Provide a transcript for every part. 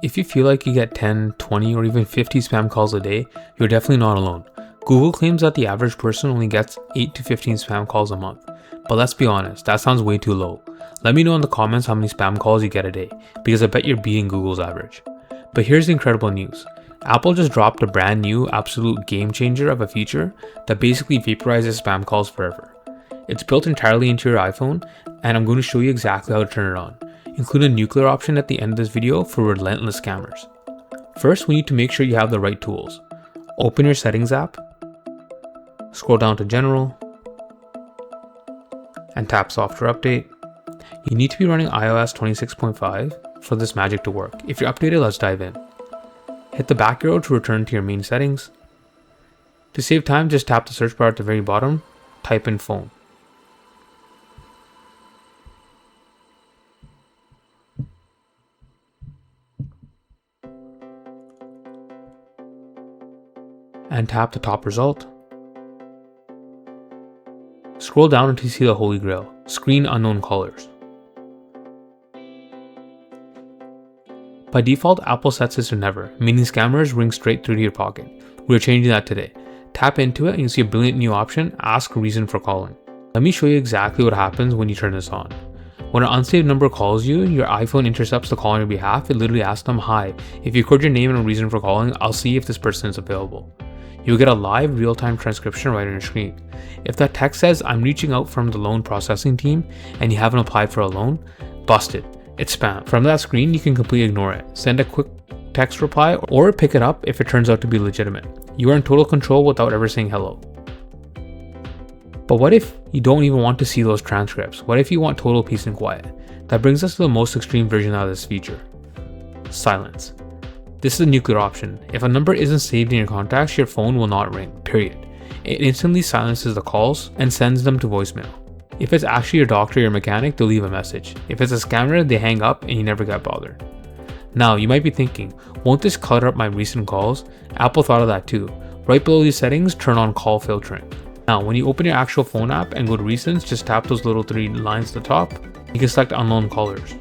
If you feel like you get 10, 20, or even 50 spam calls a day, you're definitely not alone. Google claims that the average person only gets 8 to 15 spam calls a month. But let's be honest, that sounds way too low. Let me know in the comments how many spam calls you get a day, because I bet you're beating Google's average. But here's the incredible news. Apple just dropped a brand new, absolute game changer of a feature that basically vaporizes spam calls forever. It's built entirely into your iPhone, and I'm going to show you exactly how to turn it on. Include a nuclear option at the end of this video for relentless scammers. First, we need to make sure you have the right tools. Open your settings app, scroll down to general, and tap software update. You need to be running iOS 26.5 for this magic to work. If you're updated, let's dive in. Hit the back arrow to return to your main settings. To save time, just tap the search bar at the very bottom, type in phone. And tap the top result. Scroll down until you see the holy grail, screen unknown callers. By default, Apple sets this to never, meaning scammers ring straight through to your pocket. We're changing that today. Tap into it and you'll see a brilliant new option, ask reason for calling. Let me show you exactly what happens when you turn this on. When an unsaved number calls you, your iPhone intercepts the call on your behalf. It literally asks them, "Hi, if you record your name and a reason for calling, I'll see if this person is available." You'll get a live real-time transcription right on your screen. If that text says, "I'm reaching out from the loan processing team," and you haven't applied for a loan, busted. It's spam. From that screen, you can completely ignore it. Send a quick text reply or pick it up if it turns out to be legitimate. You are in total control without ever saying hello. But what if you don't even want to see those transcripts? What if you want total peace and quiet? That brings us to the most extreme version of this feature. Silence. This is a nuclear option. If a number isn't saved in your contacts, your phone will not ring, period. It instantly silences the calls and sends them to voicemail. If it's actually your doctor or your mechanic, they'll leave a message. If it's a scammer, they hang up and you never get bothered. Now, you might be thinking, won't this clutter up my recent calls? Apple thought of that too. Right below these settings, turn on call filtering. Now, when you open your actual phone app and go to recents, just tap those little 3 lines at the top. You can select unknown callers.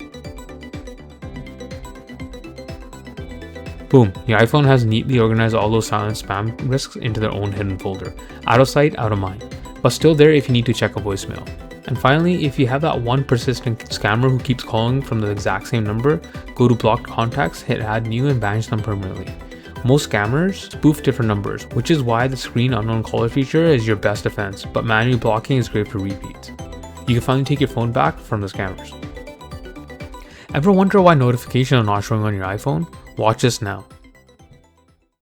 Boom, your iPhone has neatly organized all those silent spam risks into their own hidden folder. Out of sight, out of mind. But still there if you need to check a voicemail. And finally, if you have that one persistent scammer who keeps calling from the exact same number, go to blocked contacts, hit add new, and banish them permanently. Most scammers spoof different numbers, which is why the screen unknown caller feature is your best defense, but manually blocking is great for repeats. You can finally take your phone back from the scammers. Ever wonder why notifications are not showing on your iPhone? Watch this now.